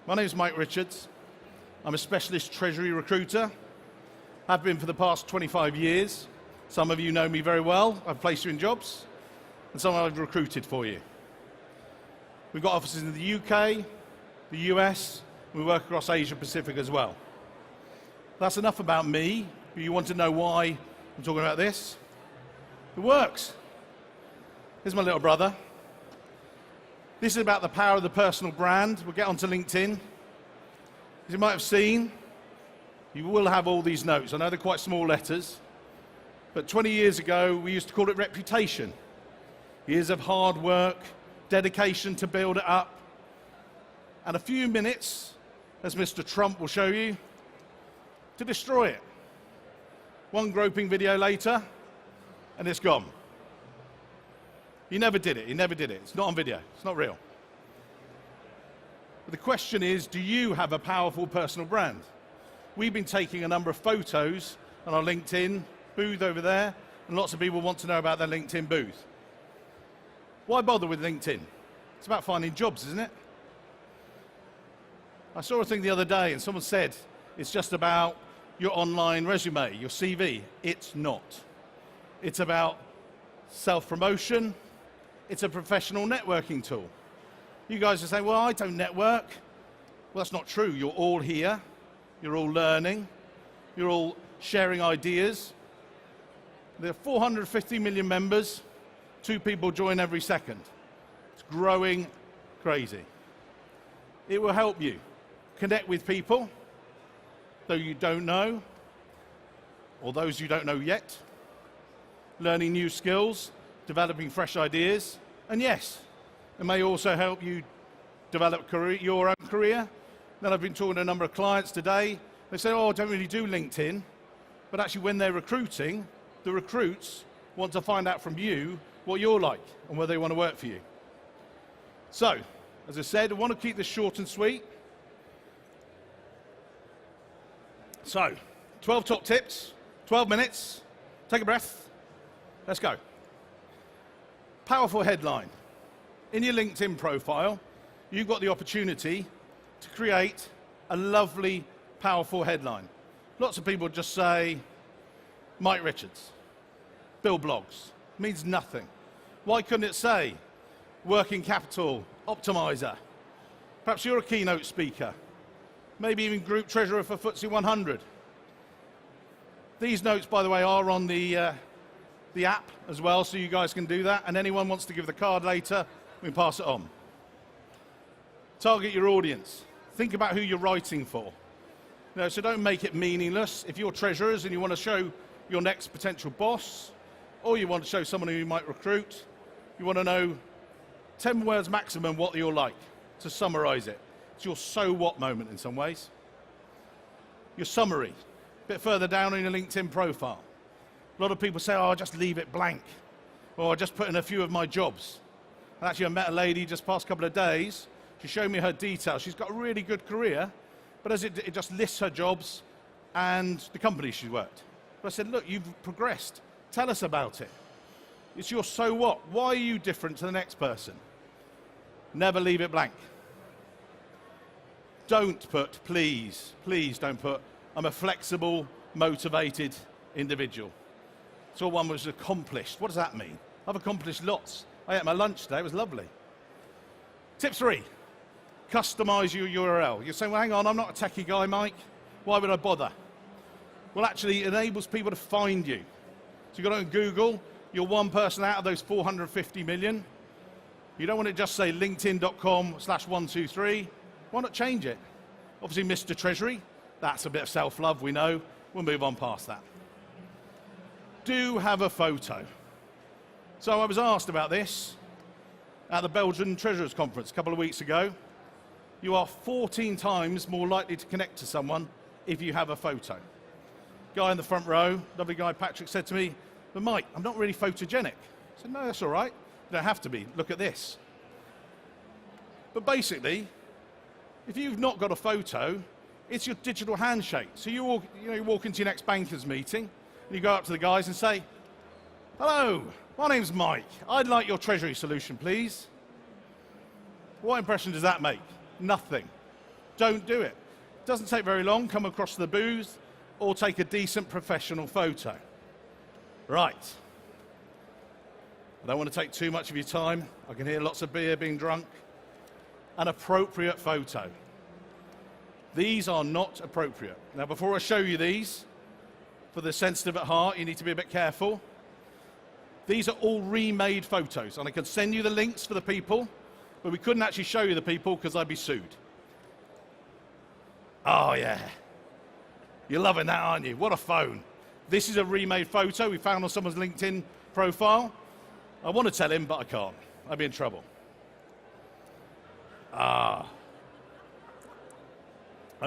My name is Mike Richards. I'm a specialist Treasury recruiter. I've been for the past 25 years. Some of you know me very well. I've placed you in jobs, and some I've recruited for you. We've got offices in the UK, the US, and we work across Asia Pacific as well. That's enough about me. You want to know why I'm talking about this? It works. Here's my little brother. This is about the power of the personal brand. We'll get onto LinkedIn. As you might have seen, you will have all these notes. I know they're quite small letters, but 20 years ago, we used to call it reputation. Years of hard work, dedication to build it up, and a few minutes, as Mr. Trump will show you, to destroy it. One groping video later, and it's gone. He never did it. He never did it. It's not on video. It's not real. But the question is, do you have a powerful personal brand? We've been taking a number of photos on our LinkedIn booth over there, and lots of people want to know about their LinkedIn booth. Why bother with LinkedIn? It's about finding jobs, isn't it? I saw a thing the other day, and someone said it's just about your online resume, your CV. It's not. It's about self-promotion. It's a professional networking tool. You guys are saying, well, I don't network. Well, that's not true. You're all here. You're all learning. You're all sharing ideas. There are 450 million members. 2 people join every second. It's growing crazy. It will help you connect with people, though you don't know, or those you don't know yet, learning new skills, developing fresh ideas, and yes, it may also help you develop your own career. Then I've been talking to a number of clients today. They say, oh, I don't really do LinkedIn, but actually when they're recruiting, the recruits want to find out from you what you're like and whether they want to work for you. So, as I said, I want to keep this short and sweet. So, 12 top tips, 12 minutes, take a breath, let's go. Powerful headline. In your LinkedIn profile, you've got the opportunity to create a lovely, powerful headline. Lots of people just say, Mike Richards, build blogs. Means nothing. Why couldn't it say, working capital optimizer? Perhaps you're a keynote speaker. Maybe even group treasurer for FTSE 100. These notes, by the way, are on the app as well, so you guys can do that. And anyone wants to give the card later, we can pass it on. Target your audience. Think about who you're writing for. So don't make it meaningless. If you're treasurers and you want to show your next potential boss, or you want to show someone who you might recruit, you want to know 10 words maximum what you're like, to summarize it. It's your so what moment in some ways. Your summary, a bit further down on your LinkedIn profile. A lot of people say, oh, I'll just leave it blank, or I'll just put in a few of my jobs. And actually, I met a lady just past couple of days. She showed me her details. She's got a really good career, but as it just lists her jobs and the company she's worked. But I said, look, you've progressed. Tell us about it. It's your so what. Why are you different to the next person? Never leave it blank. Don't put, please don't put, I'm a flexible, motivated individual. So one was accomplished. What does that mean? I've accomplished lots. I ate my lunch today, it was lovely. Tip 3, customize your URL. You're saying, well, hang on, I'm not a techie guy, Mike. Why would I bother? Well, actually, it enables people to find you. So you go on Google, you're one person out of those 450 million. You don't want to just say linkedin.com/123. Why not change it? Obviously, Mr. Treasury, that's a bit of self-love, we know. We'll move on past that. Do have a photo. So I was asked about this at the Belgian Treasurers Conference a couple of weeks ago. You are 14 times more likely to connect to someone if you have a photo. Guy in the front row, lovely guy Patrick, said to me, but Mike, I'm not really photogenic. I said, no, that's all right. You don't have to be. Look at this. But basically, if you've not got a photo, it's your digital handshake. So you walk into your next bankers meeting, and you go up to the guys and say, hello, my name's Mike. I'd like your treasury solution, please. What impression does that make? Nothing. Don't do it. Doesn't take very long. Come across to the booth or take a decent professional photo. Right. I don't want to take too much of your time. I can hear lots of beer being drunk. An appropriate photo. These are not appropriate. Now, before I show you these, for the sensitive at heart, you need to be a bit careful. These are all remade photos, and I can send you the links for the people, but we couldn't actually show you the people because I'd be sued. Oh, yeah. You're loving that, aren't you? What a phone. This is a remade photo we found on someone's LinkedIn profile. I want to tell him, but I can't. I'd be in trouble. I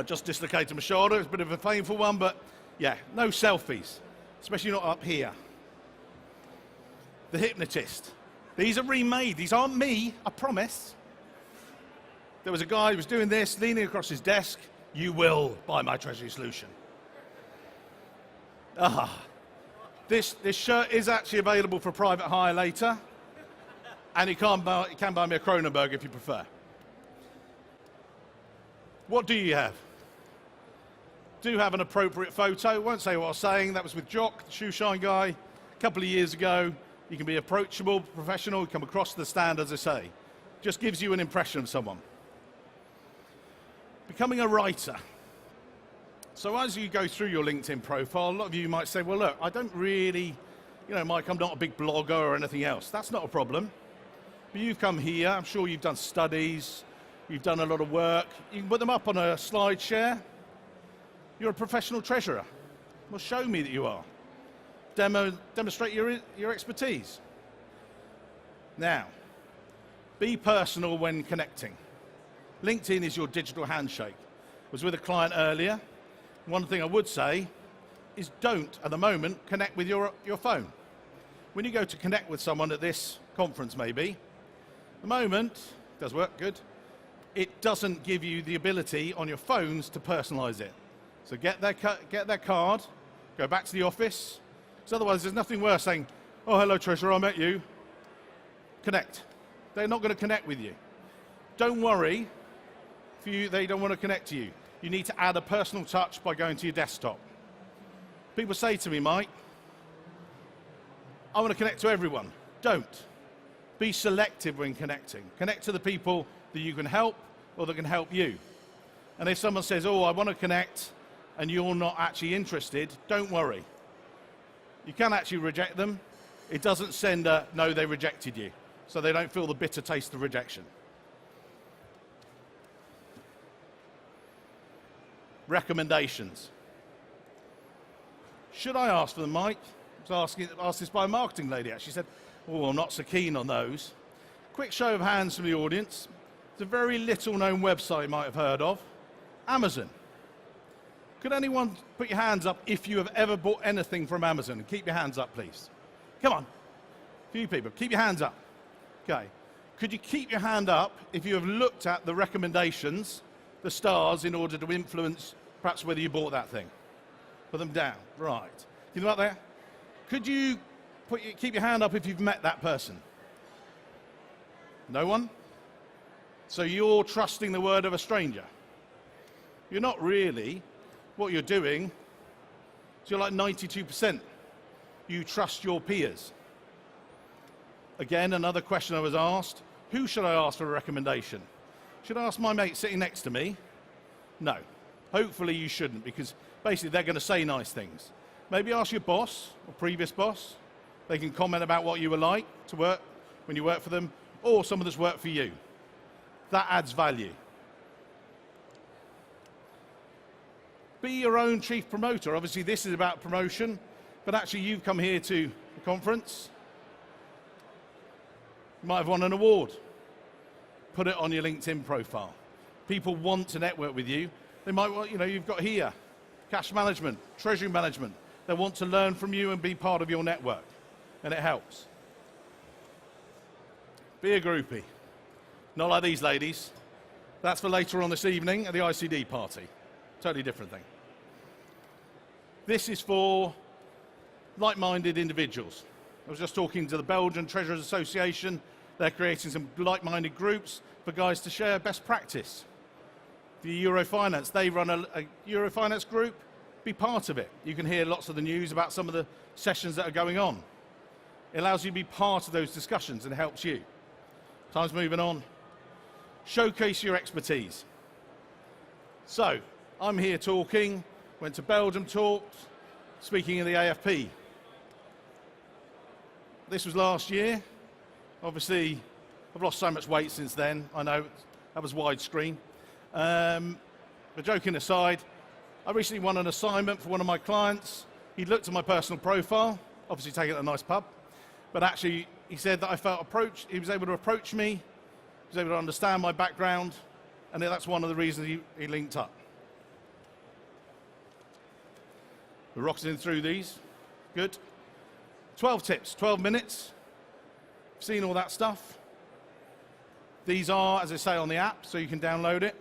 just dislocated my shoulder. It's a bit of a painful one, but yeah, no selfies, especially not up here. The hypnotist. These are remade. These aren't me, I promise. There was a guy who was doing this, leaning across his desk. You will buy my treasury solution. This shirt is actually available for private hire later, and you can buy me a Kronenberg if you prefer. What do you have? Do have an appropriate photo. Won't say what I was saying. That was with Jock, the shoe shine guy, a couple of years ago. You can be approachable, professional, come across the stand, as I say. Just gives you an impression of someone. Becoming a writer. So as you go through your LinkedIn profile, a lot of you might say, well, look, I don't really, Mike, I'm not a big blogger or anything else. That's not a problem. But you've come here, I'm sure you've done studies, you've done a lot of work. You can put them up on a slide share. You're a professional treasurer. Well, show me that you are. Demonstrate your expertise. Now, be personal when connecting. LinkedIn is your digital handshake. I was with a client earlier. One thing I would say is don't, at the moment, connect with your phone. When you go to connect with someone at this conference, maybe, at the moment, it does work, good, it doesn't give you the ability on your phones to personalize it. So get their card, go back to the office, because otherwise there's nothing worse saying, oh, hello, treasurer, I met you. Connect. They're not going to connect with you. Don't worry if they don't want to connect to you. You need to add a personal touch by going to your desktop. People say to me, Mike, I want to connect to everyone. Don't. Be selective when connecting. Connect to the people that you can help or that can help you. And if someone says, oh, I want to connect, and you're not actually interested, don't worry. You can actually reject them. It doesn't send a, no, they rejected you, so they don't feel the bitter taste of rejection. Recommendations. Should I ask for them, Mike? I was asked this by a marketing lady, actually. She said, oh, I'm not so keen on those. Quick show of hands from the audience. It's a very little known website you might have heard of. Amazon. Could anyone put your hands up if you have ever bought anything from Amazon? Keep your hands up, please. Come on. A few people. Keep your hands up. Okay. Could you keep your hand up if you have looked at the recommendations, the stars, in order to influence perhaps whether you bought that thing? Put them down. Right. You know what there? Could you keep your hand up if you've met that person? No one? So you're trusting the word of a stranger? You're not really. What you're doing is you're like 92%. You trust your peers. Again, another question I was asked, who should I ask for a recommendation? Should I ask my mate sitting next to me? No. Hopefully you shouldn't, because basically they're going to say nice things. Maybe ask your boss or previous boss. They can comment about what you were like to work when you work for them, or someone that's worked for you. That adds value. Be your own chief promoter. Obviously this is about promotion, but actually you've come here to the conference. You might have won an award. Put it on your LinkedIn profile. People want to network with you. They might want, you've got here, cash management, treasury management. They want to learn from you and be part of your network, and it helps. Be a groupie. Not like these ladies. That's for later on this evening at the ICD party. Totally different thing. This is for like-minded individuals. I was just talking to the Belgian Treasurers Association. They're creating some like-minded groups for guys to share best practice. The Eurofinance, they run a Eurofinance group. Be part of it. You can hear lots of the news about some of the sessions that are going on. It allows you to be part of those discussions and helps you. Time's moving on. Showcase your expertise. So, I'm here talking, went to Belgium, talked, speaking in the AFP. This was last year. Obviously, I've lost so much weight since then. I know, that was widescreen. But joking aside, I recently won an assignment for one of my clients. He looked at my personal profile, obviously taken at a nice pub, but actually he said that I felt approached, he was able to approach me, he was able to understand my background, and that's one of the reasons he linked up. We're rocketing through these. Good. 12 tips, 12 minutes. Seen all that stuff. These are, as I say, on the app, so you can download it.